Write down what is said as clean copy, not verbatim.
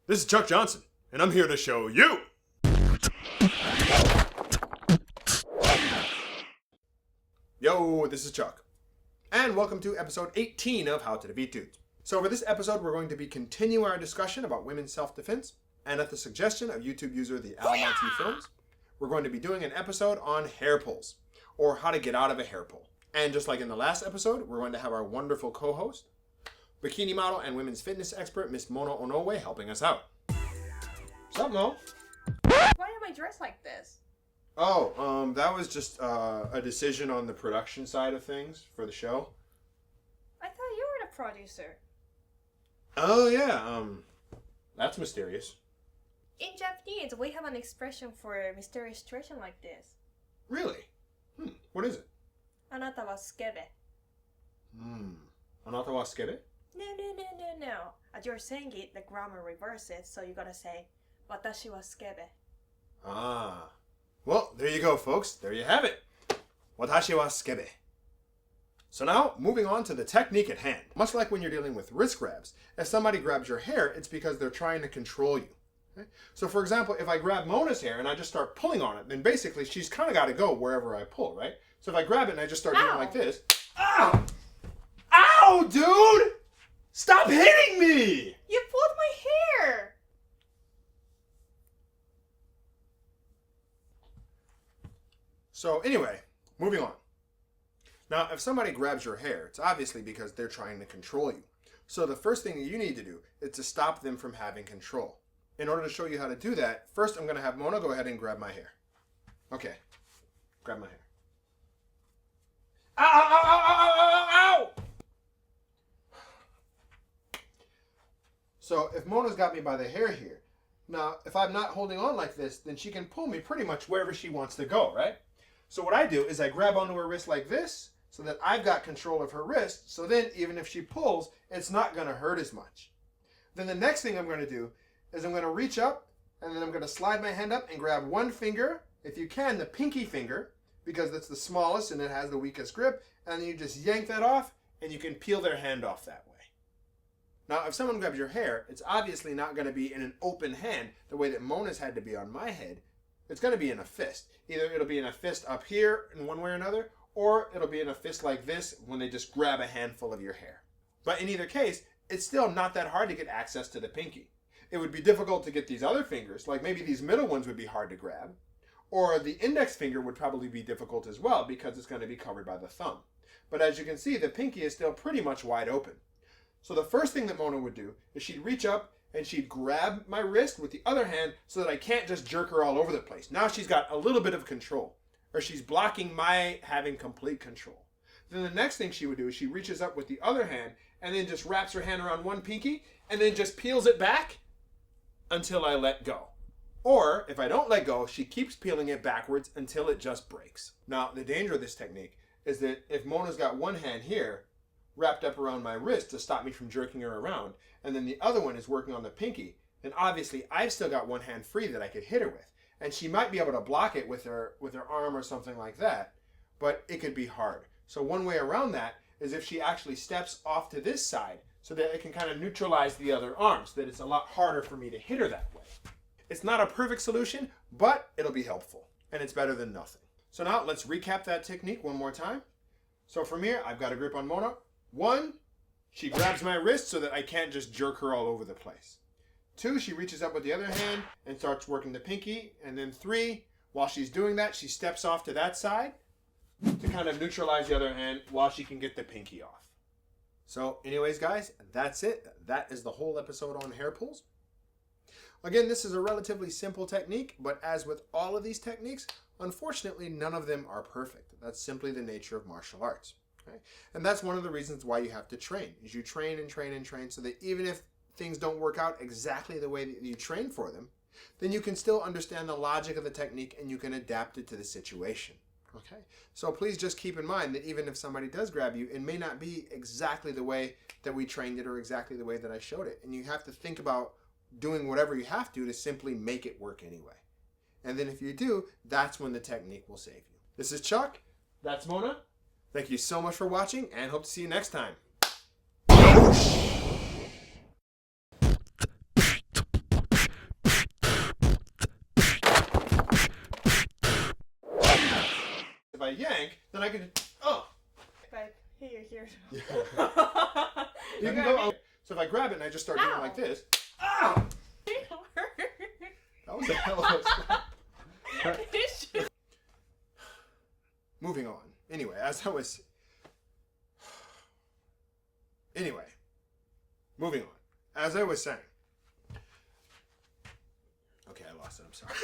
This is Chuck Johnson, and I'm here to show you. Yo, this is Chuck, and welcome to episode 18 of How to Defeat Dudes. So for this episode, we're going to be continuing our discussion about women's self-defense, and at the suggestion of YouTube user the Alamonte Films, we're going to be doing an episode on hair pulls, or how to get out of a hair pull. And just like in the last episode, we're going to have our wonderful co-host, bikini model and women's fitness expert, Miss Mona Onoue, helping us out. What's up, Mo? Why am I dressed like this? Oh, that was just a decision on the production side of things for the show. I thought you were the producer. Oh, yeah, that's mysterious. In Japanese, we have an expression for a mysterious situation like this. Really? What is it? あなたはスケベ. Anata wa skebe? No. As you're saying it, the grammar reverses, so you gotta say, 私はスケベ. Ah. Well, there you go, folks. There you have it. Watashi wa skebe. So now, moving on to the technique at hand. Much like when you're dealing with wrist grabs, if somebody grabs your hair, it's because they're trying to control you. Okay? So for example, if I grab Mona's hair and I just start pulling on it, then basically she's kind of got to go wherever I pull, right? So if I grab it and I just start doing like this, ow! Ow, dude! Stop hitting me! You pulled my hair! So anyway, moving on. Now, if somebody grabs your hair, it's obviously because they're trying to control you. So the first thing you need to do is to stop them from having control. In order to show you how to do that, first I'm going to have Mona go ahead and grab my hair. Okay, grab my hair. Ow, ow, ow, ow, ow, ow, ow! So if Mona's got me by the hair here, now if I'm not holding on like this, then she can pull me pretty much wherever she wants to go, right? So what I do is I grab onto her wrist like this, so that I've got control of her wrist, so then even if she pulls, it's not going to hurt as much. Then the next thing I'm going to do is I'm going to reach up, and then I'm going to slide my hand up and grab one finger, if you can, the pinky finger, because that's the smallest and it has the weakest grip, and then you just yank that off, and you can peel their hand off that way. Now, if someone grabs your hair, it's obviously not going to be in an open hand the way that Mona's had to be on my head. It's going to be in a fist. Either it'll be in a fist up here in one way or another, or it'll be in a fist like this when they just grab a handful of your hair. But in either case, it's still not that hard to get access to the pinky. It would be difficult to get these other fingers, like maybe these middle ones would be hard to grab, or the index finger would probably be difficult as well because it's going to be covered by the thumb. But as you can see, the pinky is still pretty much wide open. So the first thing that Mona would do is she'd reach up and she'd grab my wrist with the other hand so that I can't just jerk her all over the place. Now she's got a little bit of control, or she's blocking my having complete control. Then the next thing she would do is she reaches up with the other hand and then just wraps her hand around one pinky and then just peels it back until I let go. Or if I don't let go, she keeps peeling it backwards until it just breaks. Now the danger of this technique is that if Mona's got one hand here wrapped up around my wrist to stop me from jerking her around, and then the other one is working on the pinky, then obviously I've still got one hand free that I could hit her with. And she might be able to block it with her arm or something like that, but it could be hard. So one way around that is if she actually steps off to this side so that it can kind of neutralize the other arm, so that it's a lot harder for me to hit her that way. It's not a perfect solution, but it'll be helpful, and it's better than nothing. So now let's recap that technique one more time. So from here, I've got a grip on Mona. 1, she grabs my wrist so that I can't just jerk her all over the place. 2, she reaches up with the other hand and starts working the pinky. And then 3, while she's doing that, she steps off to that side to kind of neutralize the other hand while she can get the pinky off. So anyways, guys, that's it. That is the whole episode on hair pulls. Again, this is a relatively simple technique, but as with all of these techniques, unfortunately, none of them are perfect. That's simply the nature of martial arts. Okay? And that's one of the reasons why you have to train, is you train and train and train so that even if things don't work out exactly the way that you train for them, then you can still understand the logic of the technique and you can adapt it to the situation. Okay? So please just keep in mind that even if somebody does grab you, it may not be exactly the way that we trained it or exactly the way that I showed it. And you have to think about doing whatever you have to simply make it work anyway. And then if you do, that's when the technique will save you. This is Chuck. That's Mona. Thank you so much for watching and hope to see you next time. I yank, then I can. Oh. Like here. Yeah. You You can go. So if I grab it and I just start doing it like this. Ow! That was a hell of a slap. Moving on. Anyway, as I was. Anyway, moving on. As I was saying. Okay, I lost it. I'm sorry.